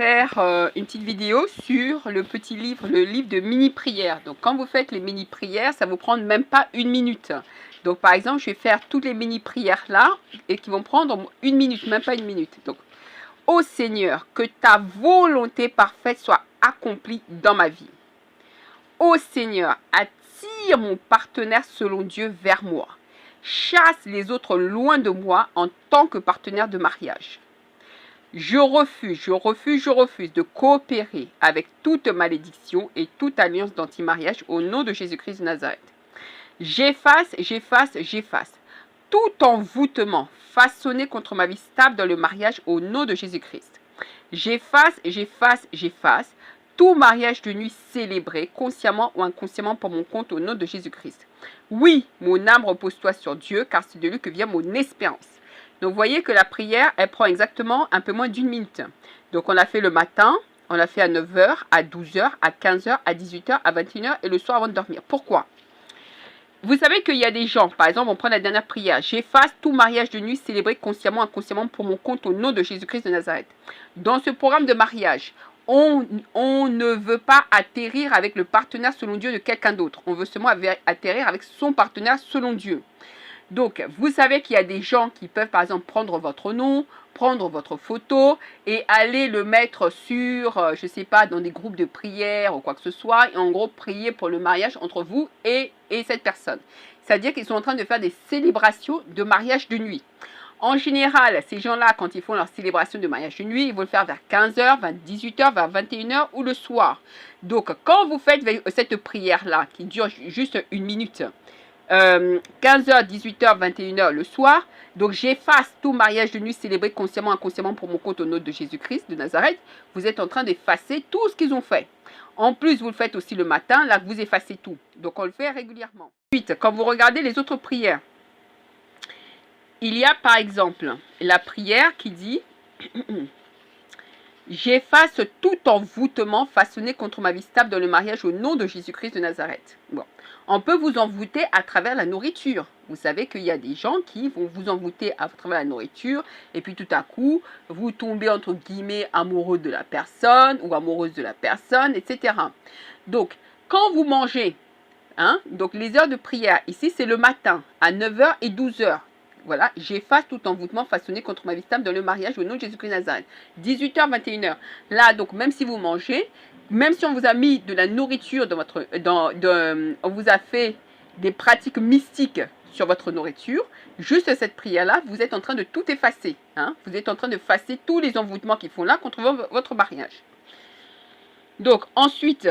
faire une petite vidéo sur le petit livre, le livre de mini-prières. Donc quand vous faites les mini-prières, ça vous prend même pas une minute. Donc par exemple, je vais faire toutes les mini-prières là et qui vont prendre une minute, même pas une minute. Donc, ô Seigneur, que ta volonté parfaite soit accomplie dans ma vie. Ô Seigneur, attire mon partenaire selon Dieu vers moi. Chasse les autres loin de moi en tant que partenaire de mariage. Je refuse de coopérer avec toute malédiction et toute alliance d'anti-mariage au nom de Jésus-Christ de Nazareth. J'efface tout envoûtement façonné contre ma vie stable dans le mariage au nom de Jésus-Christ. J'efface tout mariage de nuit célébré, consciemment ou inconsciemment pour mon compte au nom de Jésus-Christ. Oui, mon âme repose-toi sur Dieu, car c'est de lui que vient mon espérance. Donc, vous voyez que la prière, elle prend exactement un peu moins d'une minute. Donc, on l'a fait le matin, on l'a fait à 9 h, à 12 h, à 15 h, à 18 h, à 21 h et le soir avant de dormir. Pourquoi? Vous savez qu'il y a des gens, par exemple, on prend la dernière prière. J'efface tout mariage de nuit célébré consciemment ou inconsciemment pour mon compte au nom de Jésus-Christ de Nazareth. Dans ce programme de mariage, on ne veut pas atterrir avec le partenaire selon Dieu de quelqu'un d'autre. On veut seulement atterrir avec son partenaire selon Dieu. Donc, vous savez qu'il y a des gens qui peuvent, par exemple, prendre votre nom, prendre votre photo et aller le mettre sur, je ne sais pas, dans des groupes de prière ou quoi que ce soit, et en gros, prier pour le mariage entre vous et cette personne. C'est-à-dire qu'ils sont en train de faire des célébrations de mariage de nuit. En général, ces gens-là, quand ils font leur célébration de mariage de nuit, ils vont le faire vers 15 h, vers 18 h, vers 21 h ou le soir. Donc, quand vous faites cette prière-là, qui dure juste une minute, 15 h, 18 h, 21 h le soir. Donc, j'efface tout mariage de nuit célébré consciemment, inconsciemment pour mon compte au nom de Jésus-Christ de Nazareth. Vous êtes en train d'effacer tout ce qu'ils ont fait. En plus, vous le faites aussi le matin, là, vous effacez tout. Donc, on le fait régulièrement. Ensuite, quand vous regardez les autres prières, il y a par exemple la prière qui dit « J'efface tout envoûtement façonné contre ma vie stable dans le mariage au nom de Jésus-Christ de Nazareth. » Bon. On peut vous envoûter à travers la nourriture. Vous savez qu'il y a des gens qui vont vous envoûter à travers la nourriture et puis tout à coup, vous tombez entre guillemets amoureux de la personne ou amoureuse de la personne, etc. Donc, quand vous mangez, donc les heures de prière, ici c'est le matin à 9 h et 12 h. Voilà, j'efface tout envoûtement façonné contre ma vie stable dans le mariage au nom de Jésus-Christ de Nazareth. 18 h, 21 h. Là, donc, même si vous mangez, même si on vous a mis de la nourriture dans votre, on vous a fait des pratiques mystiques sur votre nourriture, juste cette prière-là, vous êtes en train de tout effacer. Vous êtes en train de effacer tous les envoûtements qu'ils font là contre votre mariage. Donc, ensuite,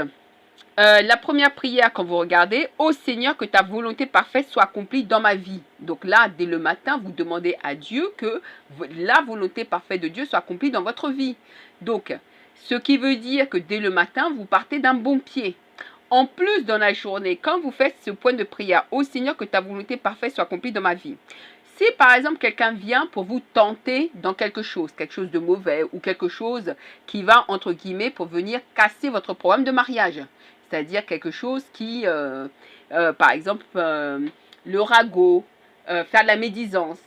la première prière, quand vous regardez, « Ô Seigneur, que ta volonté parfaite soit accomplie dans ma vie. » Donc là, dès le matin, vous demandez à Dieu que la volonté parfaite de Dieu soit accomplie dans votre vie. Donc, ce qui veut dire que dès le matin, vous partez d'un bon pied. En plus, dans la journée, quand vous faites ce point de prière, « Ô Seigneur, que ta volonté parfaite soit accomplie dans ma vie. » Si par exemple quelqu'un vient pour vous tenter dans quelque chose de mauvais ou quelque chose qui va, entre guillemets, pour venir casser votre programme de mariage, c'est-à-dire quelque chose qui, par exemple, le ragot, faire de la médisance,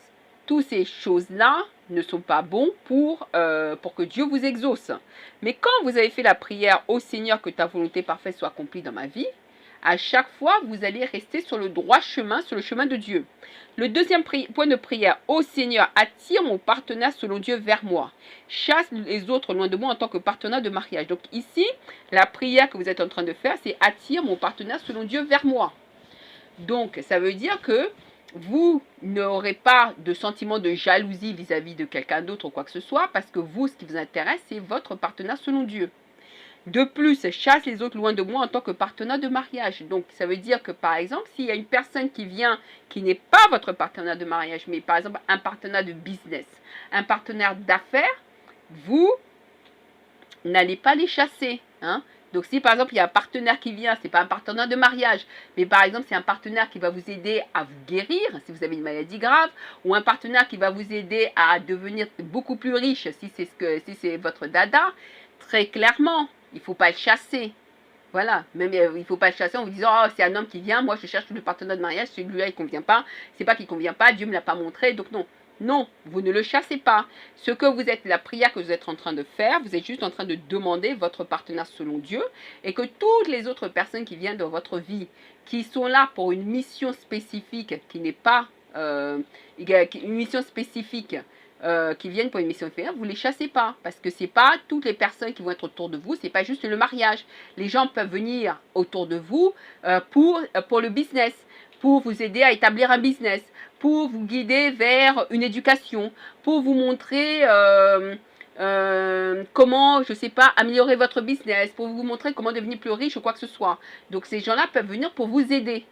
toutes ces choses-là ne sont pas bons pour que Dieu vous exauce. Mais quand vous avez fait la prière « Ô Seigneur, que ta volonté parfaite soit accomplie dans ma vie », à chaque fois, vous allez rester sur le droit chemin, sur le chemin de Dieu. Le deuxième point de prière, « Ô Seigneur, attire mon partenaire selon Dieu vers moi. Chasse les autres loin de moi en tant que partenaire de mariage. » Donc ici, la prière que vous êtes en train de faire, c'est « Attire mon partenaire selon Dieu vers moi. » Donc, ça veut dire que vous n'aurez pas de sentiment de jalousie vis-à-vis de quelqu'un d'autre ou quoi que ce soit, parce que vous, ce qui vous intéresse, c'est votre partenaire selon Dieu. De plus, chasse les autres loin de moi en tant que partenaire de mariage. Donc, ça veut dire que, par exemple, s'il y a une personne qui vient, qui n'est pas votre partenaire de mariage, mais par exemple un partenaire de business, un partenaire d'affaires, vous n'allez pas les chasser. Donc, si par exemple, il y a un partenaire qui vient, ce n'est pas un partenaire de mariage, mais par exemple, c'est un partenaire qui va vous aider à vous guérir, si vous avez une maladie grave, ou un partenaire qui va vous aider à devenir beaucoup plus riche, si c'est votre dada, très clairement, il ne faut pas le chasser. Voilà, même il ne faut pas le chasser en vous disant « Oh, c'est un homme qui vient, moi je cherche le partenaire de mariage, celui-là il ne convient pas. C'est pas qu'il ne convient pas, Dieu ne me l'a pas montré. » Donc non, Non, vous ne le chassez pas. Ce que vous êtes, la prière que vous êtes en train de faire, vous êtes juste en train de demander votre partenaire selon Dieu et que toutes les autres personnes qui viennent dans votre vie, qui sont là pour une mission spécifique, qui n'est pas une mission spécifique, qui viennent pour une mission spécifique, vous les chassez pas parce que c'est pas toutes les personnes qui vont être autour de vous, c'est pas juste le mariage. Les gens peuvent venir autour de vous pour le business, pour vous aider à établir un business, pour vous guider vers une éducation, pour vous montrer comment, je sais pas, améliorer votre business, pour vous montrer comment devenir plus riche ou quoi que ce soit. Donc ces gens-là peuvent venir pour vous aider.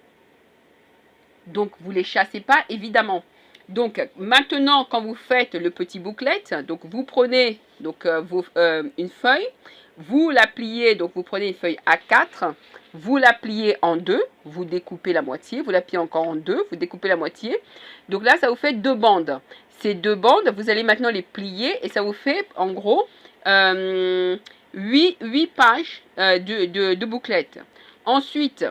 Donc vous les chassez pas, évidemment. Donc maintenant, quand vous faites le petit booklet, donc vous prenez donc, une feuille, vous la pliez, donc vous prenez une feuille A4, vous la pliez en deux, vous découpez la moitié, vous la pliez encore en deux, vous découpez la moitié. Donc là, ça vous fait deux bandes. Ces deux bandes, vous allez maintenant les plier et ça vous fait en gros 8 pages de booklet. Ensuite,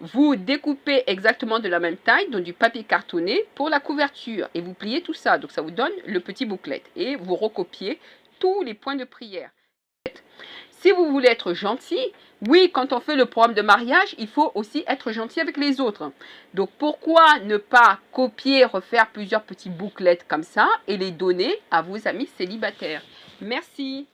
vous découpez exactement de la même taille, donc du papier cartonné pour la couverture. Et vous pliez tout ça. Donc ça vous donne le petit booklet. Et vous recopiez tous les points de prière. Si vous voulez être gentil, oui, quand on fait le programme de mariage, il faut aussi être gentil avec les autres. Donc pourquoi ne pas copier, refaire plusieurs petits bouclettes comme ça et les donner à vos amis célibataires? Merci.